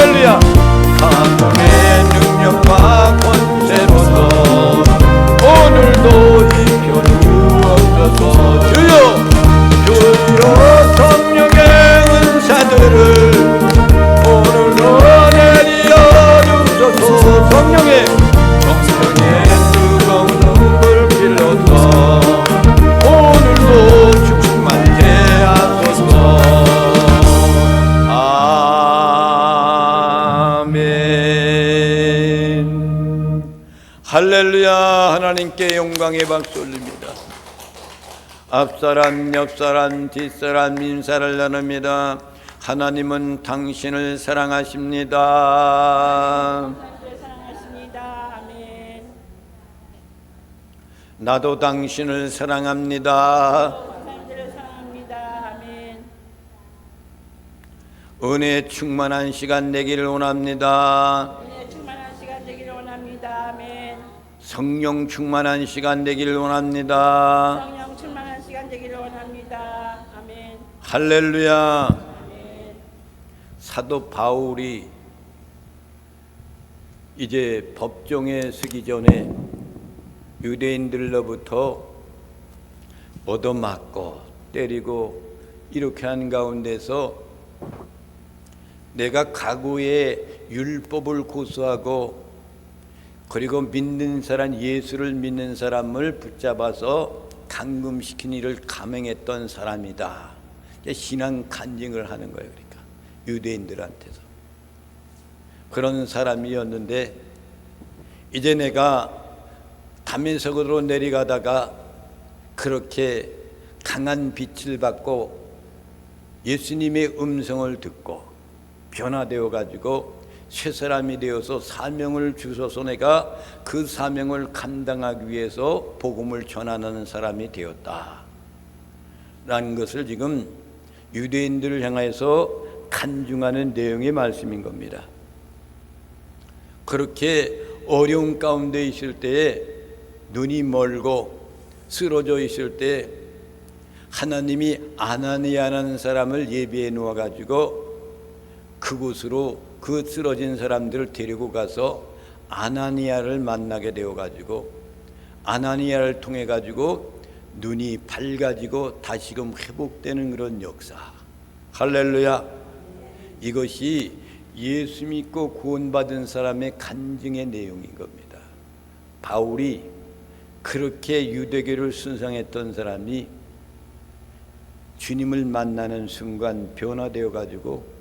할렐루야. 하나님의 능력과 권세로서 오늘도 입혀 주옵소서. 주여 성령의 은사들을 오늘도 내려 주소서. 성령의 뜨거운 눈물 빌려서 오늘도 충만케 하소서. 아멘. 할렐루야. 하나님께 영광의 박수 올립니다. 앞사람 옆사람 뒷사람 인사를 나눕니다. 하나님은 당신을 사랑하십니다. 아멘. 나도 당신을 사랑합니다. 아멘. 은혜 충만한 시간 되기를 원합니다. 은혜 충만한 시간 되기를 원합니다. 아멘. 성령 충만한 시간 되기를 원합니다. 성령 충만한 시간 되기를 원합니다. 아멘. 할렐루야. 아멘. 사도 바울이 이제 법정에 서기 전에 유대인들로부터 얻어맞고 때리고 이렇게 한 가운데서 내가 과거에 율법을 고수하고 그리고 믿는 사람, 예수를 믿는 사람을 붙잡아서 감금시킨 일을 감행했던 사람이다. 신앙 간증을 하는 거예요. 그러니까 유대인들한테서 그런 사람이었는데 이제 내가 다메섹으로 내려가다가 그렇게 강한 빛을 받고 예수님의 음성을 듣고 변화되어 가지고 새 사람이 되어서 사명을 주셔서 내가 그 사명을 감당하기 위해서 복음을 전하는 사람이 되었다 라는 것을 지금 유대인들을 향해서 간증하는 내용의 말씀인 겁니다. 그렇게 어려운 가운데 있을 때에 눈이 멀고 쓰러져 있을 때 하나님이 아나니아라는 사람을 예비해 놓아 가지고 그곳으로 그 쓰러진 사람들을 데리고 가서 아나니아를 만나게 되어 가지고 아나니아를 통해 가지고 눈이 밝아지고 다시금 회복되는 그런 역사. 할렐루야. 이것이 예수 믿고 구원받은 사람의 간증의 내용인 겁니다. 바울이 그렇게 유대교를 순상했던 사람이 주님을 만나는 순간 변화되어 가지고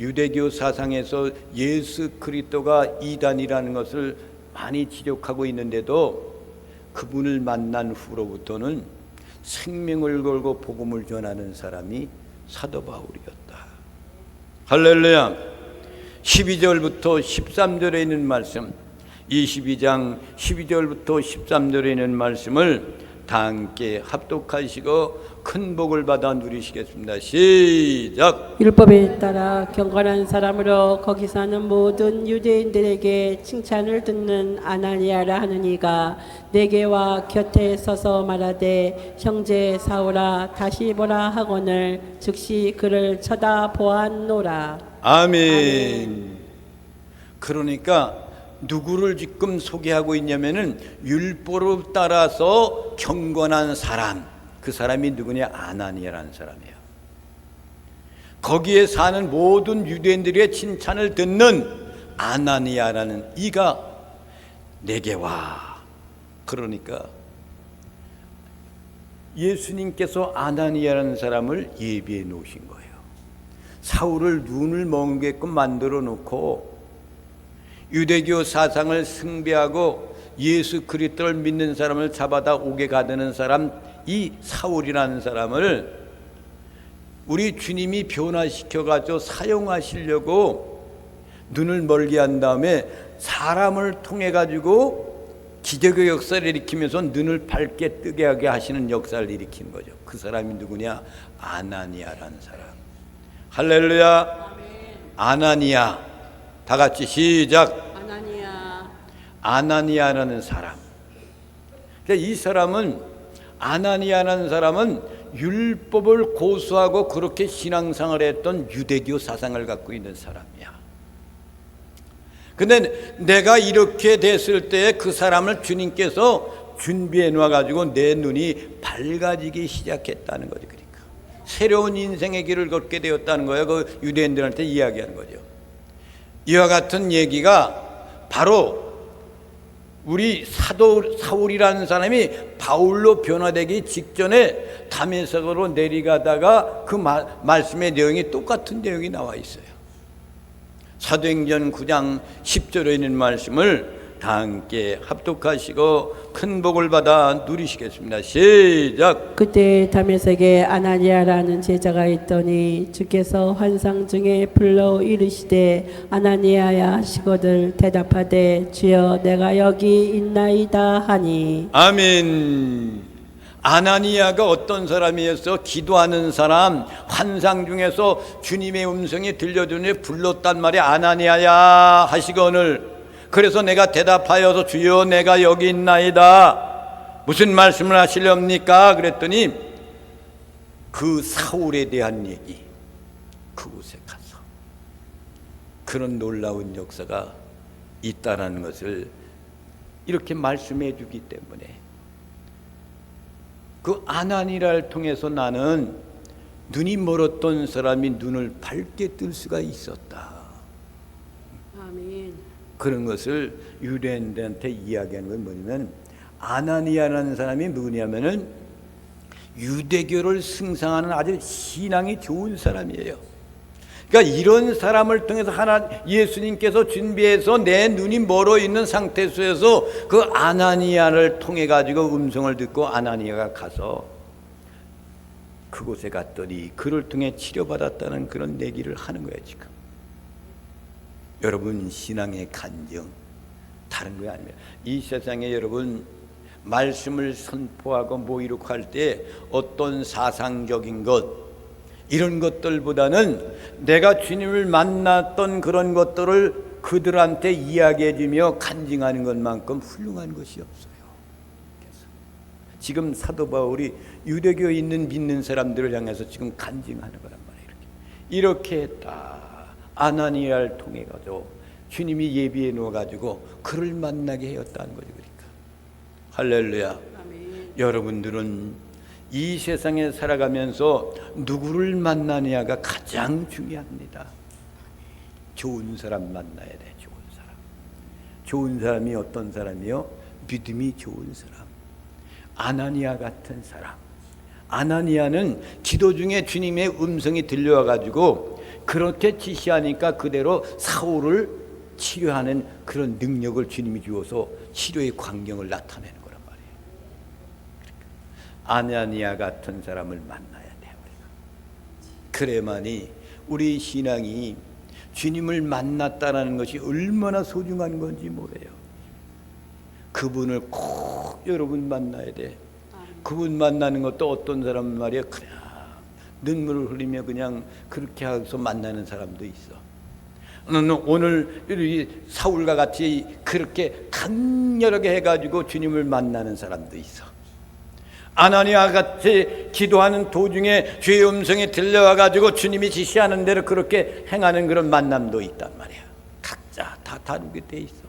유대교 사상에서 예수 그리스도가 이단이라는 것을 많이 지적하고 있는데도 그분을 만난 후로부터는 생명을 걸고 복음을 전하는 사람이 사도 바울이었다. 할렐루야. 12절부터 13절에 있는 말씀, 22장 12절부터 13절에 있는 말씀을 다 함께 합독하시고 큰 복을 받아 누리시겠습니다. 시작. 율법에 따라 경건한 사람으로 거기 사는 모든 유대인들에게 칭찬을 듣는 아나니아라 하는 이가 내게와 곁에 서서 말하되 형제 사울아 다시 보라 하거늘 즉시 그를 쳐다보았노라. 아멘. 그러니까 누구를 지금 소개하고 있냐면은 율법을 따라서 경건한 사람, 그 사람이 누구냐? 아나니아라는 사람이에요. 거기에 사는 모든 유대인들의 칭찬을 듣는 아나니아라는 이가 내게 와. 그러니까 예수님께서 아나니아라는 사람을 예비해 놓으신 거예요. 사울을 눈을 멍게끔 만들어 놓고 유대교 사상을 숭배하고 예수 그리스도를 믿는 사람을 잡아다 오게 가드는 사람, 이 사울이라는 사람을 우리 주님이 변화시켜가지고 사용하시려고 눈을 멀게 한 다음에 사람을 통해 가지고 기적의 역사를 일으키면서 눈을 밝게 뜨게 하게 하시는 역사를 일으킨 거죠. 그 사람이 누구냐? 아나니아라는 사람. 할렐루야. 아멘. 아나니아. 다 같이 시작. 아나니아. 아나니아라는 사람. 이 사람은, 아나니아라는 사람은 율법을 고수하고 그렇게 신앙생활을 했던 유대교 사상을 갖고 있는 사람이야. 근데 내가 이렇게 됐을 때 그 사람을 주님께서 준비해 놓아가지고 내 눈이 밝아지기 시작했다는 거죠. 그러니까 새로운 인생의 길을 걷게 되었다는 거예요. 그 유대인들한테 이야기하는 거죠. 이와 같은 얘기가 바로 우리 사도 사울이라는 사람이 바울로 변화되기 직전에 다메섹으로 내려가다가 그 말씀의 내용이 똑같은 내용이 나와 있어요. 사도행전 9장 10절에 있는 말씀을 다 함께 합독하시고 큰 복을 받아 누리시겠습니다. 시작. 그때 다메섹에 아나니아라는 제자가 있더니 주께서 환상 중에 불러 이르시되 아나니아야 하시거늘 대답하되 주여 내가 여기 있나이다 하니. 아멘. 아나니아가 어떤 사람이었어? 기도하는 사람, 환상 중에서 주님의 음성이 들려주니 불렀단 말이야. 아나니아야 하시거늘. 그래서 내가 대답하여서 주여 내가 여기 있나이다. 무슨 말씀을 하시렵니까? 그랬더니 그 사울에 대한 얘기, 그곳에 가서 그런 놀라운 역사가 있다라는 것을 이렇게 말씀해 주기 때문에 그 아나니아를 통해서 나는 눈이 멀었던 사람이 눈을 밝게 뜰 수가 있었다. 아멘. 그런 것을 유대인들한테 이야기하는 건 뭐냐면 아나니아라는 사람이 누구냐면은 유대교를 승상하는 아주 신앙이 좋은 사람이에요. 그러니까 이런 사람을 통해서 예수님께서 준비해서 내 눈이 멀어 있는 상태 속에서 그 아나니아를 통해 가지고 음성을 듣고 아나니아가 가서 그곳에 갔더니 그를 통해 치료받았다는 그런 얘기를 하는 거예요. 지금 여러분 신앙의 간증 다른 거 아니에요. 이 세상에 여러분 말씀을 선포하고 뭐 이렇게 할 때 어떤 사상적인 것 이런 것들보다는 내가 주님을 만났던 그런 것들을 그들한테 이야기해 주며 간증하는 것만큼 훌륭한 것이 없어요. 지금 사도 바울이 유대교에 있는 믿는 사람들을 향해서 지금 간증하는 거란 말이에요. 이렇게 했다. 아나니아를 통해 가지고 주님이 예비해 놓아 가지고 그를 만나게 하였다는 거죠. 그러니까 할렐루야. 아멘. 여러분들은 이 세상에 살아가면서 누구를 만나느냐가 가장 중요합니다. 좋은 사람 만나야 돼. 좋은 사람. 좋은 사람이 어떤 사람이요? 믿음이 좋은 사람. 아나니아 같은 사람. 아나니아는 기도 중에 주님의 음성이 들려와 가지고 그렇게 지시하니까 그대로 사울을 치료하는 그런 능력을 주님이 주어서 치료의 광경을 나타내는 거란 말이에요. 그러니까 아나니아 같은 사람을 만나야 돼요. 그래야만이 우리 신앙이 주님을 만났다라는 것이 얼마나 소중한 건지 모르요. 그분을 꼭 여러분 만나야 돼. 그분 만나는 것도 어떤 사람은 말이야 그냥 눈물을 흘리며 그냥 그렇게 해서 만나는 사람도 있어. 오늘 사울과 같이 그렇게 강렬하게 해가지고 주님을 만나는 사람도 있어. 아나니아 같이 기도하는 도중에 주의 음성이 들려와가지고 주님이 지시하는 대로 그렇게 행하는 그런 만남도 있단 말이야. 각자 다 다르게 돼 있어.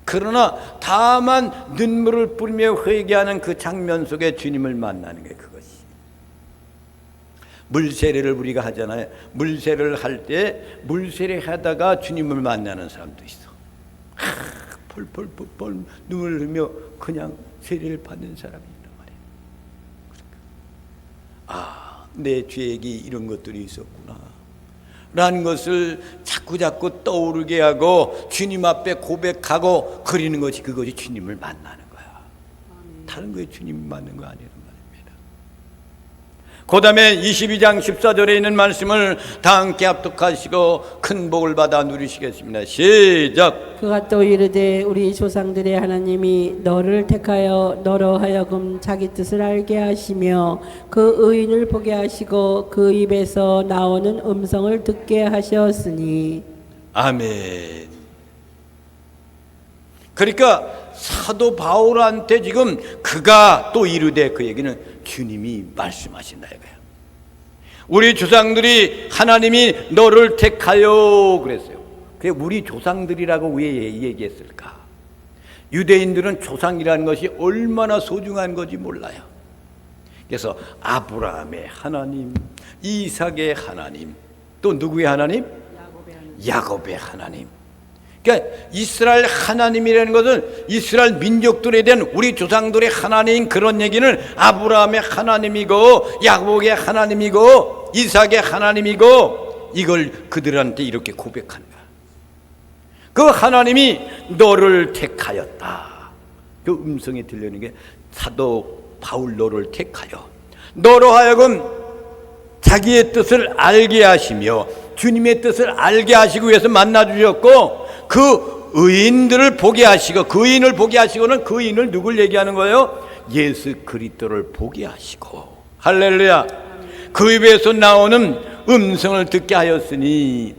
그러나 다만 눈물을 뿌리며 회개하는 그 장면 속에 주님을 만나는 게 그것이. 물세례를 우리가 하잖아요. 물세례를 할 때 물세례 하다가 주님을 만나는 사람도 있어. 펄펄펄펄 눈을 흘리며 그냥 세례를 받는 사람이 있단 말이에요. 아, 내 죄악이 이런 것들이 있었구나 라는 것을 자꾸 떠오르게 하고 주님 앞에 고백하고 그리는 것이 그것이 주님을 만나는 거야. 다른 거에 주님을 만나는 거 아니란 말입니다. 그 다음에 22장 14절에 있는 말씀을 다 함께 합독하시고 큰 복을 받아 누리시겠습니다. 시작. 그가 또 이르되 우리 조상들의 하나님이 너를 택하여 너로 하여금 자기 뜻을 알게 하시며 그 의인을 보게 하시고 그 입에서 나오는 음성을 듣게 하셨으니. 아멘. 그러니까 사도 바울한테 지금 그가 또 이르되 그 얘기는 주님이 말씀하신다 이거야. 우리 조상들이 하나님이 너를 택하여 그랬어요. 그게 우리 조상들이라고 왜 얘기했을까? 유대인들은 조상이라는 것이 얼마나 소중한 건지 몰라요. 그래서 아브라함의 하나님, 이삭의 하나님, 또 누구의 하나님? 야곱의 하나님. 그러니까 이스라엘 하나님이라는 것은 이스라엘 민족들에 대한 우리 조상들의 하나님, 그런 얘기는 아브라함의 하나님이고 야곱의 하나님이고 이삭의 하나님이고, 이걸 그들한테 이렇게 고백한 거야. 그 하나님이 너를 택하였다. 그 음성이 들리는 게 사도 바울 너를 택하여 너로 하여금 자기의 뜻을 알게 하시며 주님의 뜻을 알게 하시기 위해서 만나주셨고, 그 의인들을 보게 하시고, 그 의인을 보게 하시고는 그 의인을 누굴 얘기하는 거예요? 예수 그리스도를 보게 하시고, 할렐루야. 그 입에서 나오는 음성을 듣게 하였으니,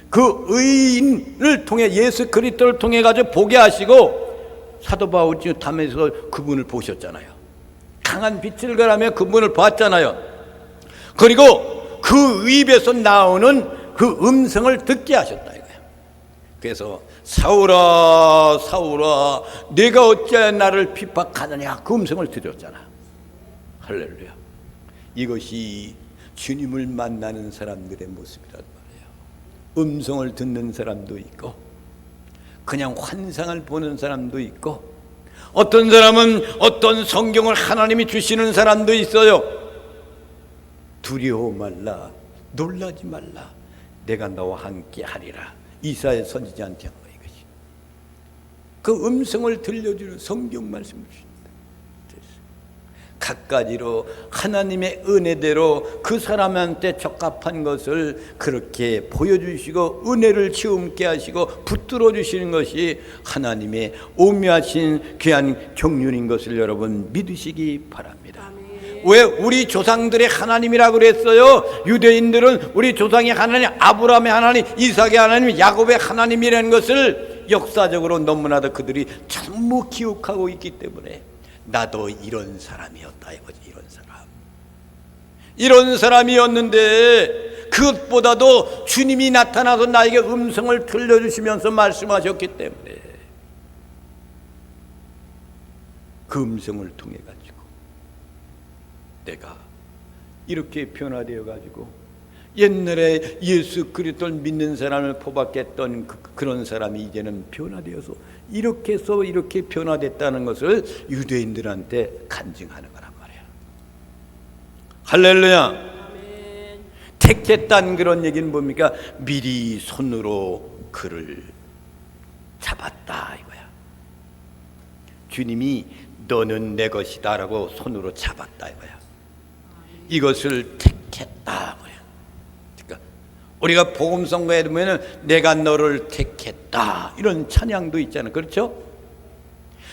그 의인을 통해 예수 그리스도를 통해 가지고 보게 하시고, 사도 바울이 담에서 그분을 보셨잖아요. 강한 빛을 가라며 그분을 봤잖아요. 그리고 그 입에서 나오는 그 음성을 듣게 하셨다 이거예요. 그래서 사울아 사울아 네가 어찌하여 나를 핍박하느냐, 그 음성을 들었잖아. 할렐루야. 이것이 주님을 만나는 사람들의 모습이란 말이에요. 음성을 듣는 사람도 있고 그냥 환상을 보는 사람도 있고, 어떤 사람은 어떤 성경을 하나님이 주시는 사람도 있어요. 두려워 말라, 놀라지 말라, 내가 너와 함께 하리라. 이사야 선지자한테 한 거예요. 이것이 그 음성을 들려주는 성경 말씀을 주신다. 갖가지로 하나님의 은혜대로 그 사람한테 적합한 것을 그렇게 보여주시고 은혜를 체험케 하시고 붙들어 주시는 것이 하나님의 오묘하신 귀한 경륜인 것을 여러분 믿으시기 바랍니다. 왜 우리 조상들의 하나님이라고 그랬어요? 유대인들은 우리 조상의 하나님, 아브라함의 하나님, 이삭의 하나님, 야곱의 하나님이라는 것을 역사적으로 너무나도 그들이 전부 기억하고 있기 때문에 나도 이런 사람이었다 이거지. 이런 사람이었는데 그것보다도 주님이 나타나서 나에게 음성을 들려주시면서 말씀하셨기 때문에 그 음성을 통해 가지고 내가 이렇게 변화되어 가지고 옛날에 예수 그리스도를 믿는 사람을 포박했던 그런 사람이 이제는 변화되어서 이렇게 해서 이렇게 변화됐다는 것을 유대인들한테 간증하는 거란 말이야. 할렐루야. 아멘. 택했다는 그런 얘기는 뭡니까? 미리 손으로 그를 잡았다 이거야. 주님이 너는 내 것이다 라고 손으로 잡았다 이거야. 이것을 택했다. 그러니까 우리가 복음 선거에 보면은 내가 너를 택했다 이런 찬양도 있잖아요. 그렇죠?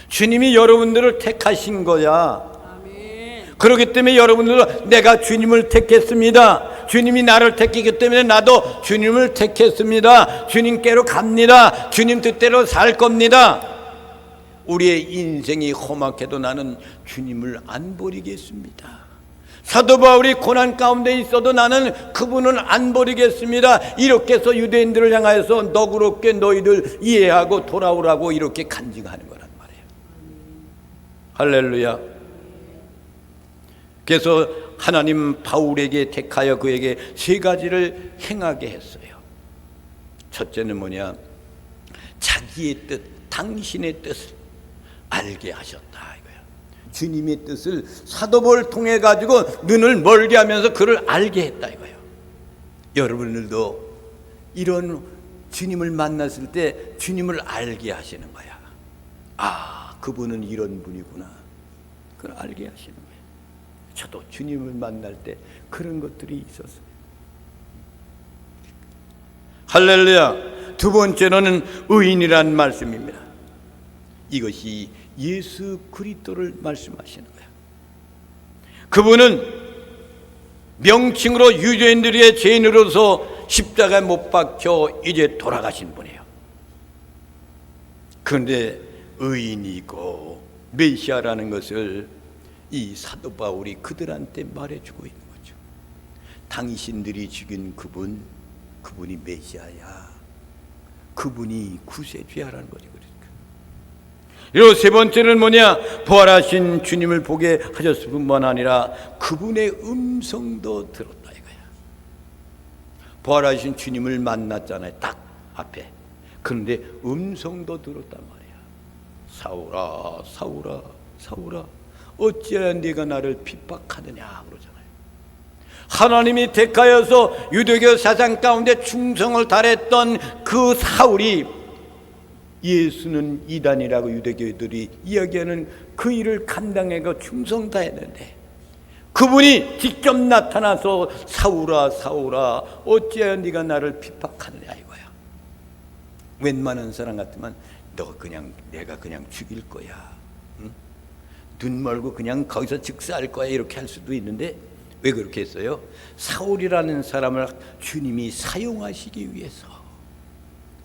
주님이 여러분들을 택하신 거야. 아멘. 그렇기 때문에 여러분들은 내가 주님을 택했습니다. 주님이 나를 택했기 때문에 나도 주님을 택했습니다. 주님께로 갑니다. 주님 뜻대로 살 겁니다. 우리의 인생이 험악해도 나는 주님을 안 버리겠습니다. 사도 바울이 고난 가운데 있어도 나는 그분을 안 버리겠습니다. 이렇게 해서 유대인들을 향하여서 너그럽게 너희들 이해하고 돌아오라고 이렇게 간증하는 거란 말이에요. 할렐루야. 그래서 하나님 바울에게 택하여 그에게 세 가지를 행하게 했어요. 첫째는 뭐냐? 자기의 뜻, 당신의 뜻을 알게 하셨다 이거야. 주님의 뜻을 사도 바울을 통해 가지고 눈을 멀게 하면서 그를 알게 했다 이거예요. 여러분들도 이런 주님을 만났을 때 주님을 알게 하시는 거야. 아, 그분은 이런 분이구나. 그걸 알게 하시는 거예요. 저도 주님을 만날 때 그런 것들이 있었어요. 할렐루야. 두 번째로는 의인이란 말씀입니다. 이것이 예수 그리스도를 말씀하시는 거예요. 그분은 명칭으로 유대인들의 죄인으로서 십자가에 못 박혀 이제 돌아가신 분이에요. 그런데 의인이고 메시아라는 것을 이 사도 바울이 그들한테 말해주고 있는 거죠. 당신들이 죽인 그분이 메시아야. 그분이 구세주야라는 거죠. 그리고 세 번째는 뭐냐? 부활하신 주님을 보게 하셨을 뿐만 아니라 그분의 음성도 들었다 이거야. 부활하신 주님을 만났잖아요. 딱 앞에. 그런데 음성도 들었단 말이야. 사울아, 사울아, 사울아, 어찌하여 네가 나를 핍박하느냐 그러잖아요. 하나님이 택하여서 유대교 사상 가운데 충성을 다했던 그 사울이 예수는 이단이라고 유대교들이 이야기하는 그 일을 감당하고 충성 다했는데 그분이 직접 나타나서 사울아 사울아 어찌하여 네가 나를 핍박하느냐 이거야. 웬만한 사람 같으면 내가 그냥 죽일 거야. 응? 눈 멀고 그냥 거기서 즉사할 거야 이렇게 할 수도 있는데 왜 그렇게 했어요? 사울이라는 사람을 주님이 사용하시기 위해서.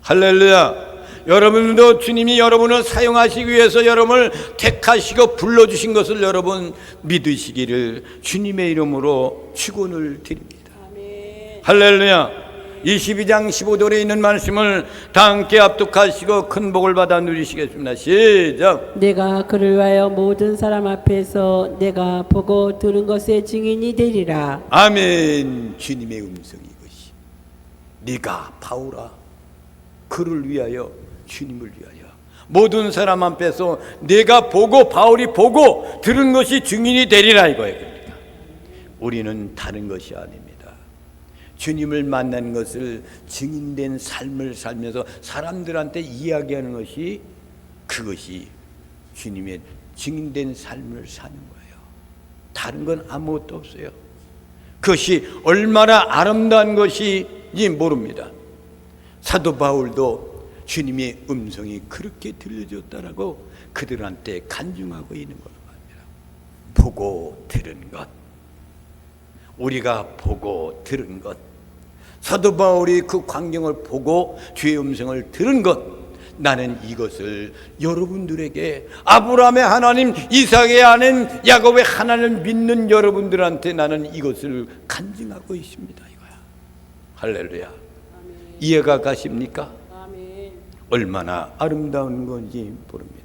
할렐루야. 여러분도 주님이 여러분을 사용하시기 위해서 여러분을 택하시고 불러주신 것을 여러분 믿으시기를 주님의 이름으로 축원을 드립니다. 아멘. 할렐루야. 22장 15절에 있는 말씀을 다 함께 합독하시고 큰 복을 받아 누리시겠습니다. 시작. 내가 그를 위하여 모든 사람 앞에서 내가 보고 들은 것의 증인이 되리라. 아멘. 주님의 음성이 이것이. 네가 바울아 그를 위하여 주님을 위하여 모든 사람 앞에서 내가 보고 바울이 보고 들은 것이 증인이 되리라 이거예요. 그러니까 우리는 다른 것이 아닙니다. 주님을 만난 것을 증인된 삶을 살면서 사람들한테 이야기하는 것이 그것이 주님의 증인된 삶을 사는 거예요. 다른 건 아무것도 없어요. 그것이 얼마나 아름다운 것인지 모릅니다. 사도 바울도 주님의 음성이 그렇게 들려줬다라고 그들한테 간증하고 있는 걸로 말합니다. 보고 들은 것, 우리가 보고 들은 것, 사도 바울이 그 광경을 보고 주의 음성을 들은 것, 나는 이것을 여러분들에게 아브라함의 하나님, 이삭의 하나님, 야곱의 하나님을 믿는 여러분들한테 나는 이것을 간증하고 있습니다. 이거야. 할렐루야. 아멘. 이해가 가십니까? 아멘. 얼마나 아름다운 건지 모릅니다.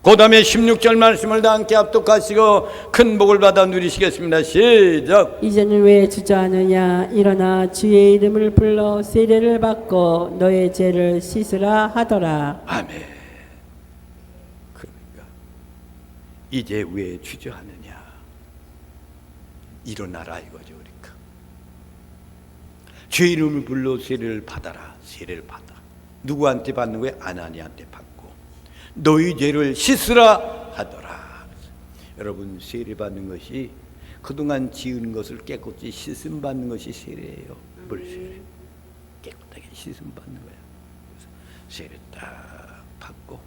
그 다음에 16절 말씀을 다 함께 합독하시고 큰 복을 받아 누리시겠습니다. 시작. 이제는 왜 주저하느냐? 일어나 주의 이름을 불러 세례를 받고 너의 죄를 씻으라 하더라. 아멘. 그러니까 이제 왜 주저하느냐? 일어나라 이거죠. 그러니까 주의 이름을 불러 세례를 받아라. 세례를 받아. 누구한테 받는 거예요? 아나니한테 받고 너희 죄를 씻으라 하더라. 여러분 세례 받는 것이 그동안 지은 것을 깨끗이 씻음 받는 것이 세례예요. 물세례. 깨끗하게 씻음 받는 거야. 그래서 세례 딱 받고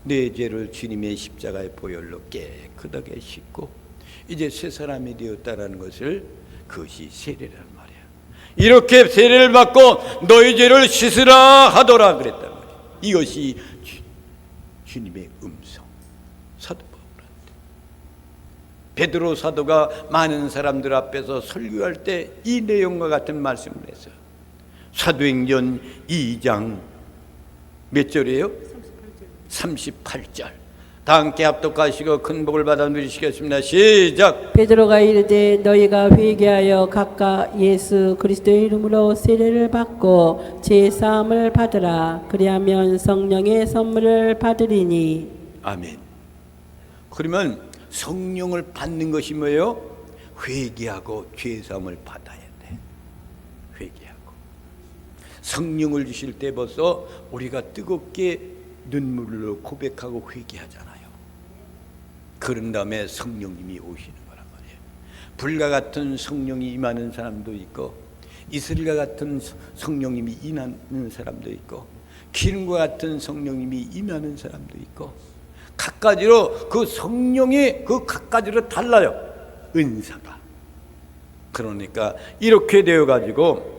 내 죄를 주님의 십자가의 보혈로 깨끗하게 씻고 이제 새 사람이 되었다라는 것을 그것이 세례란 말이야. 이렇게 세례를 받고 너희 죄를 씻으라 하더라 그랬단 말이야. 이것이 주님의 음성. 사도 바울한테 베드로 사도가 많은 사람들 앞에서 설교할 때 이 내용과 같은 말씀을 했어요. 사도행전 2장 몇 절이에요? 38절. 다 함께 합독하시고 큰 복을 받아 누리시겠습니다. 시작. 베드로가 이르되 너희가 회개하여 각각 예수 그리스도의 이름으로 세례를 받고 죄 사함을 받으라. 그리하면 성령의 선물을 받으리니. 아멘. 그러면 성령을 받는 것이 뭐예요? 회개하고 죄 사함을 받아야 돼. 회개하고 성령을 주실 때 벌써 우리가 뜨겁게 눈물로 고백하고 회개하잖아요. 그런 다음에 성령님이 오시는 거란 말이에요. 불과 같은 성령이 임하는 사람도 있고 이슬과 같은 성령님이 임하는 사람도 있고 기름과 같은 성령님이 임하는 사람도 있고 각가지로 그 성령이 그 각가지로 달라요. 은사가. 그러니까 이렇게 되어가지고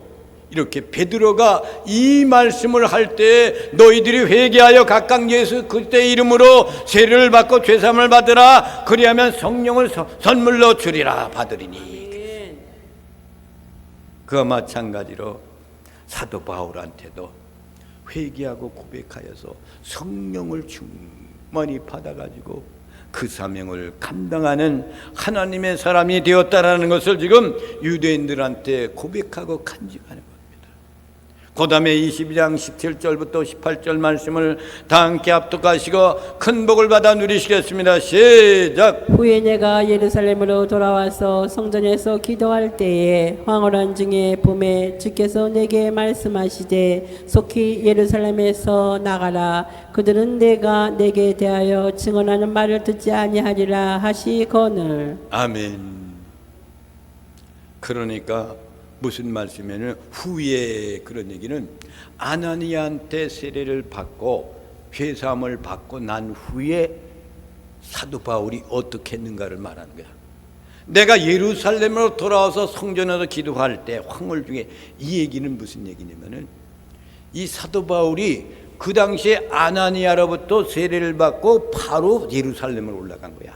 이렇게 베드로가 이 말씀을 할 때 너희들이 회개하여 각각 예수 그리스도의 이름으로 세례를 받고 죄사함을 받으라. 그리하면 성령을 선물로 주리라 받으리니. 그와 마찬가지로 사도 바울한테도 회개하고 고백하여서 성령을 충만히 받아가지고 그 사명을 감당하는 하나님의 사람이 되었다라는 것을 지금 유대인들한테 고백하고 간증하는 겁니다. 그 다음에 22장 17절부터 18절 말씀을 다 함께 합독하시고 큰 복을 받아 누리시겠습니다. 시작. 후에 내가 예루살렘으로 돌아와서 성전에서 기도할 때에 황홀한 중에 봄에 주께서 내게 말씀하시되 속히 예루살렘에서 나가라. 그들은 내가 내게 대하여 증언하는 말을 듣지 아니하리라 하시거늘. 아멘. 그러니까 무슨 말씀이냐면 후에, 그런 얘기는 아나니아한테 세례를 받고 회사함을 받고 난 후에 사도 바울이 어떻게 했는가를 말하는 거야. 내가 예루살렘으로 돌아와서 성전에서 기도할 때 황홀 중에, 이 얘기는 무슨 얘기냐면은 이 사도 바울이 그 당시에 아나니아로부터 세례를 받고 바로 예루살렘으로 올라간 거야.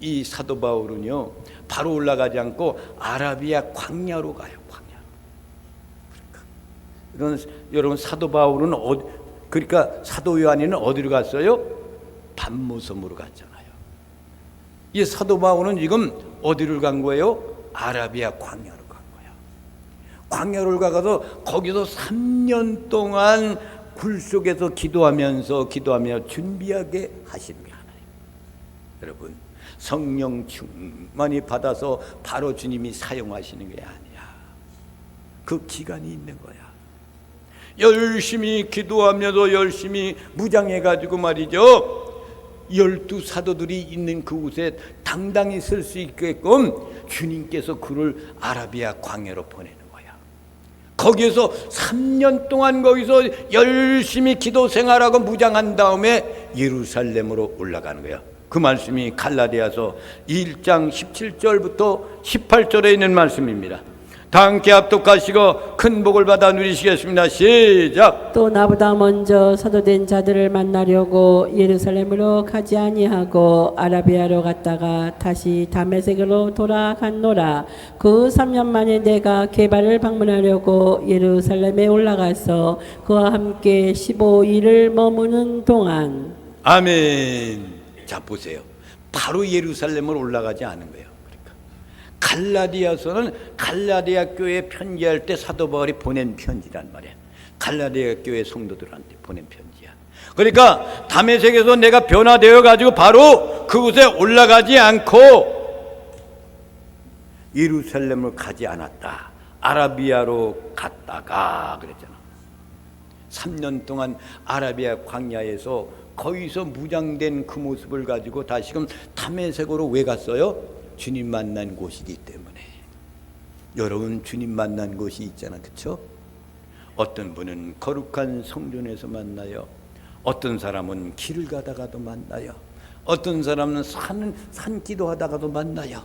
이 사도 바울은요 바로 올라가지 않고 아라비아 광야로 가요. 광야. 그러니까 여러분 사도 바울은 그러니까 사도 요한이는 어디로 갔어요? 밤모섬으로 갔잖아요. 이 사도 바울은 지금 어디를 간 거예요? 아라비아 광야로 간 거야. 광야를 가서 거기서 3년 동안 굴 속에서 기도하며 준비하게 하신 거야. 여러분, 성령 충만히 받아서 바로 주님이 사용하시는 게 아니야. 그 기간이 있는 거야. 열심히 기도하면서 열심히 무장해가지고 말이죠, 12사도들이 있는 그곳에 당당히 설 수 있게끔 주님께서 그를 아라비아 광야로 보내는 거야. 거기에서 3년 동안 거기서 열심히 기도 생활하고 무장한 다음에 예루살렘으로 올라가는 거야. 그 말씀이 갈라디아서 1장 17절부터 18절에 있는 말씀입니다. 다 함께 합독하시고 큰 복을 받아 누리시겠습니다. 시작. 또 나보다 먼저 사도된 자들을 만나려고 예루살렘으로 가지 아니하고 아라비아로 갔다가 다시 다메섹으로 돌아갔노라. 그 3년 만에 내가 게바를 방문하려고 예루살렘에 올라가서 그와 함께 15일을 머무는 동안. 아멘. 자 보세요. 바로 예루살렘으로 올라가지 않은 거예요. 그러니까 갈라디아서는 갈라디아 교회에 편지할 때 사도 바울이 보낸 편지란 말이야. 갈라디아 교회 성도들한테 보낸 편지야. 그러니까 다메섹에서 내가 변화되어 가지고 바로 그곳에 올라가지 않고 예루살렘을 가지 않았다. 아라비아로 갔다가 그랬잖아. 3년 동안 아라비아 광야에서 거기서 무장된 그 모습을 가지고 다시금 다메섹으로 왜 갔어요? 주님 만난 곳이기 때문에. 여러분, 주님 만난 곳이 있잖아, 그렇죠? 어떤 분은 거룩한 성전에서 만나요. 어떤 사람은 길을 가다가도 만나요. 어떤 사람은 산 기도하다가도 만나요.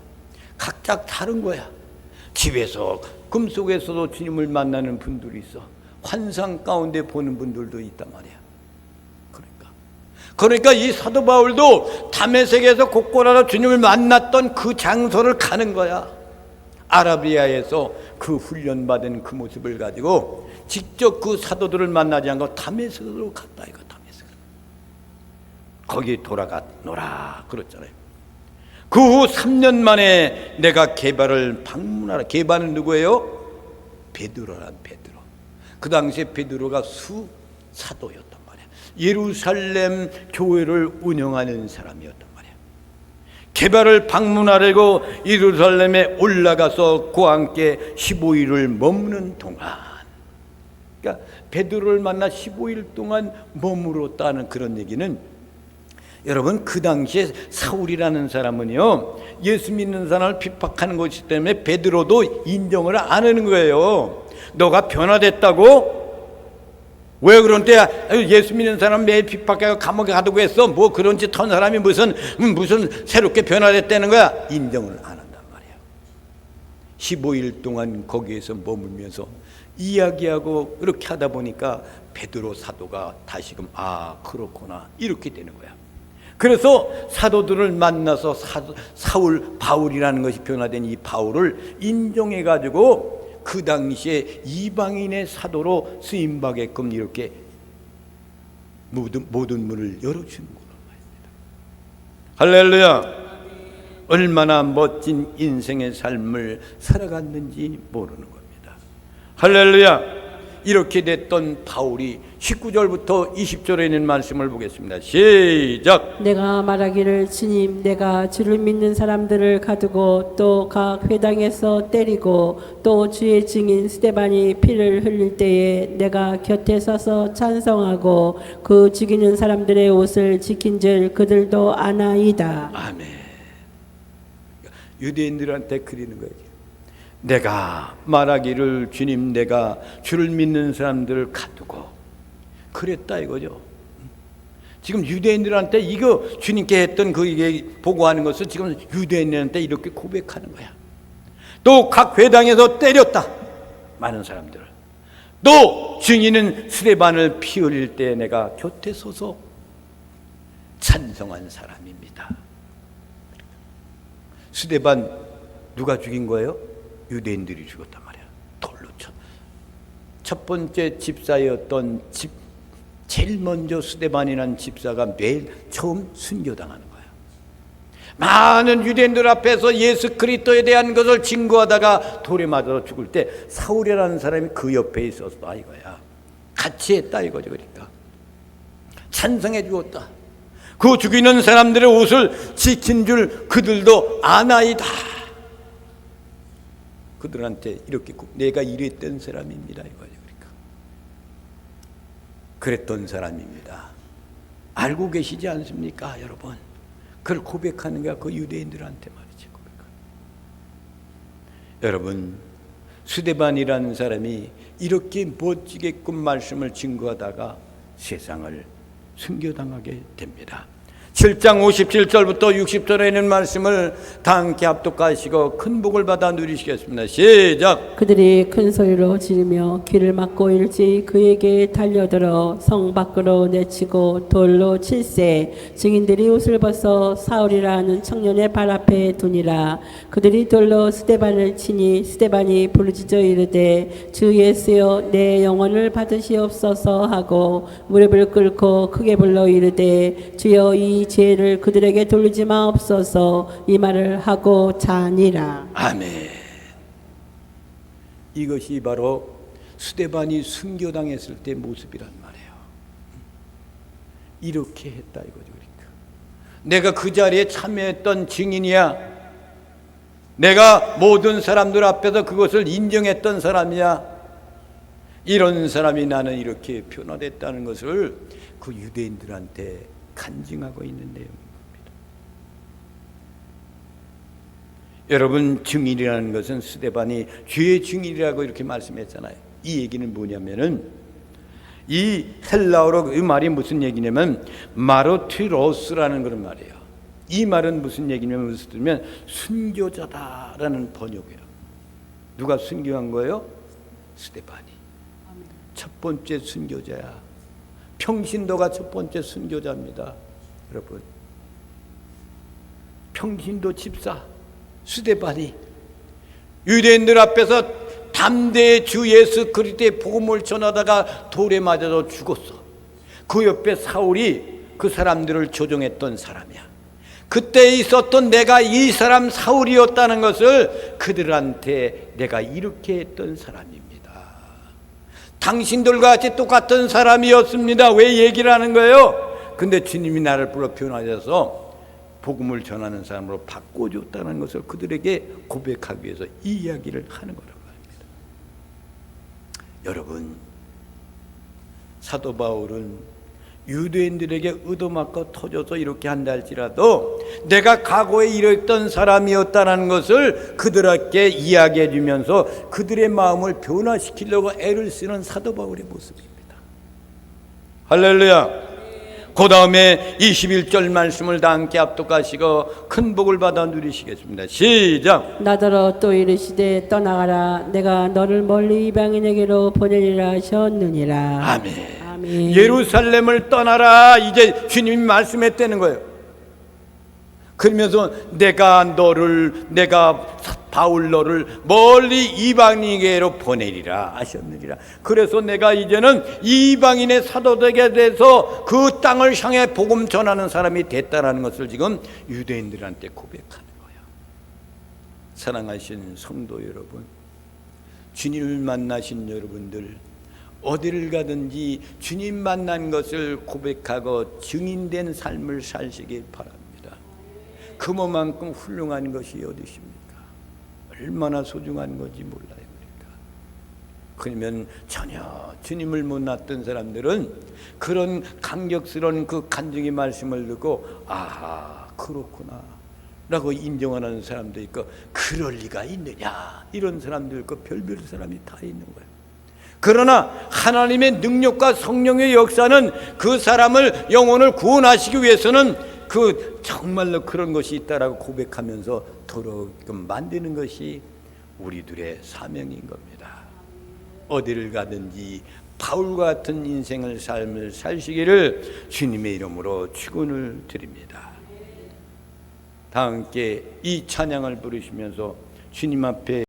각자 다른 거야. 집에서 꿈속에서도 주님을 만나는 분들이 있어. 환상 가운데 보는 분들도 있단 말이야. 그러니까 이 사도 바울도 다메섹에서 곳곳에서 주님을 만났던 그 장소를 가는 거야. 아라비아에서 그 훈련받은 그 모습을 가지고 직접 그 사도들을 만나지 않고 다메섹으로 갔다 이거. 다메섹으로 거기 돌아갔노라 그랬잖아요. 그 후 3년 만에 내가 게바를 방문하라. 게바는 누구예요? 베드로란 베드로. 그 당시에 베드로가 수사도였다. 예루살렘 교회를 운영하는 사람이었단 말이야. 게바를 방문하려고 예루살렘에 올라가서 그와 함께 15일을 머무는 동안, 그러니까 베드로를 만나 15일 동안 머물었다는 그런 얘기는, 여러분 그 당시에 사울이라는 사람은요 예수 믿는 사람을 핍박하는 것이기 때문에 베드로도 인정을 안 하는 거예요. 너가 변화됐다고? 왜 그런데 예수 믿는 사람 매일 핍박하고 감옥에 가두고 했어? 뭐 그런 짓 한 사람이 무슨 새롭게 변화됐다는 거야? 인정을 안 한단 말이야. 15일 동안 거기에서 머물면서 이야기하고 이렇게 하다 보니까 베드로 사도가 다시금 그렇구나 이렇게 되는 거야. 그래서 사도들을 만나서 바울이라는 것이 변화된 이 바울을 인정해 가지고 그 당시에 이방인의 사도로 쓰임받게끔 이렇게 모든 문을 열어주는 거란 말입니다. 할렐루야. 얼마나 멋진 인생의 삶을 살아갔는지 모르는 겁니다. 할렐루야. 이렇게 됐던 바울이 19절부터 20절에 있는 말씀을 보겠습니다. 시작. 내가 말하기를 주님 내가 주를 믿는 사람들을 가두고 또 각 회당에서 때리고 또 주의 증인 스데반이 피를 흘릴 때에 내가 곁에 서서 찬성하고 그 죽이는 사람들의 옷을 지킨 줄 그들도 아나이다. 아멘. 유대인들한테 그리는 거예요. 내가 말하기를 주님 내가 주를 믿는 사람들을 가두고 그랬다 이거죠. 지금 유대인들한테 이거 주님께 했던 그 보고하는 것을 지금 유대인들한테 이렇게 고백하는 거야. 또 각 회당에서 때렸다 많은 사람들을. 또 증인은 스데반을 피 흘릴 때 내가 곁에 서서 찬성한 사람입니다. 스데반 누가 죽인 거예요? 유대인들이 죽었단 말이야. 돌로 쳐. 첫 번째 집사였던 제일 먼저 스데반이라는 집사가 매일 처음 순교당하는 거야. 많은 유대인들 앞에서 예수 그리스도에 대한 것을 증거하다가 돌에 맞아서 죽을 때 사울이라는 사람이 그 옆에 있었다 이거야. 같이 했다 이거죠. 그러니까 찬성해 주었다. 그 죽이는 사람들의 옷을 지킨 줄 그들도 아나이다. 그들한테 이렇게 내가 이랬던 사람입니다 이거죠. 그러니까 그랬던 사람입니다. 알고 계시지 않습니까, 여러분? 그걸 고백하는 게 그 유대인들한테 말이죠. 고백하는. 여러분, 스데반이라는 사람이 이렇게 멋지게끔 말씀을 증거하다가 세상을 순교당하게 됩니다. 7장 57절부터 60절에 있는 말씀을 다 함께 합독하시고 큰 복을 받아 누리시겠습니다. 시작. 그들이 큰 소리로 지르며 귀를 막고 일제히 그에게 달려들어 성 밖으로 내치고 돌로 칠세. 증인들이 옷을 벗어 사울이라 하는 청년의 발 앞에 두니라. 그들이 돌로 스데반을 치니 스데반이 부르짖어 이르되 주 예수여 내 영혼을 받으시옵소서 하고 무릎을 꿇고 크게 불러 이르되 주여 이 죄를 그들에게 돌리지 마옵소서. 이 말을 하고 자니라. 아멘. 이것이 바로 스데반이 순교당했을 때 모습이란 말이에요. 이렇게 했다 이거죠. 그러니까 내가 그 자리에 참여했던 증인이야. 내가 모든 사람들 앞에서 그것을 인정했던 사람이야. 이런 사람이 나는 이렇게 변화됐다는 것을 그 유대인들한테 간증하고 있는 내용입니다. 여러분, 증인이라는 것은 스데반이 주의 증인이라고 이렇게 말씀했잖아요. 이 얘기는 뭐냐면은 이 헬라어로 이 말이 무슨 얘기냐면 마르티로스라는 그런 말이에요. 이 말은 무슨 얘기냐면 무슨 뜻이냐면 순교자다라는 번역이에요. 누가 순교한 거예요? 스데반이. 첫 번째 순교자야. 평신도가 첫 번째 순교자입니다. 여러분, 평신도 집사 스데반이 유대인들 앞에서 담대히 주 예수 그리스도의 복음을 전하다가 돌에 맞아서 죽었어. 그 옆에 사울이 그 사람들을 조종했던 사람이야. 그때 있었던 내가 이 사람 사울이었다는 것을 그들한테 내가 이렇게 했던 사람입니다. 당신들과 같이 똑같은 사람이었습니다. 왜 얘기를 하는 거예요? 근데 주님이 나를 불러 변화해서 복음을 전하는 사람으로 바꿔줬다는 것을 그들에게 고백하기 위해서 이 이야기를 하는 거라고 합니다. 여러분, 사도 바울은 유대인들에게 의도맞고 터져서 이렇게 한다 할지라도 내가 과거에 이랬던 사람이었다는 것을 그들에게 이야기해 주면서 그들의 마음을 변화시키려고 애를 쓰는 사도 바울의 모습입니다. 할렐루야. 그 다음에 21절 말씀을 다 함께 합독하시고 큰 복을 받아 누리시겠습니다. 시작. 나더러 또 이르시되 떠나가라. 내가 너를 멀리 이방인에게로 보내리라 하셨느니라. 아멘. 아멘. 예루살렘을 떠나라. 이제 주님이 말씀했다는 거예요. 그러면서 내가 바울 너를 멀리 이방인에게로 보내리라 하셨느니라. 그래서 내가 이제는 이방인의 사도되게 돼서 그 땅을 향해 복음 전하는 사람이 됐다라는 것을 지금 유대인들한테 고백하는 거예요. 사랑하신 성도 여러분, 주님을 만나신 여러분들, 어디를 가든지 주님 만난 것을 고백하고 증인된 삶을 사시길 바랍니다. 그만큼 훌륭한 것이 어디 있습니까? 얼마나 소중한 건지 몰라요. 그러면 전혀 주님을 못 만났던 사람들은 그런 감격스러운 그 간증의 말씀을 듣고 아하 그렇구나 라고 인정하는 사람도 있고, 그럴 리가 있느냐 이런 사람도 있고, 별별 사람이 다 있는 거예요. 그러나 하나님의 능력과 성령의 역사는 그 사람을, 영혼을 구원하시기 위해서는 그 정말로 그런 것이 있다라고 고백하면서 돌아오게끔 만드는 것이 우리들의 사명인 겁니다. 어디를 가든지 바울과 같은 인생을 삶을 사시기를 주님의 이름으로 축원을 드립니다. 다 함께 이 찬양을 부르시면서 주님 앞에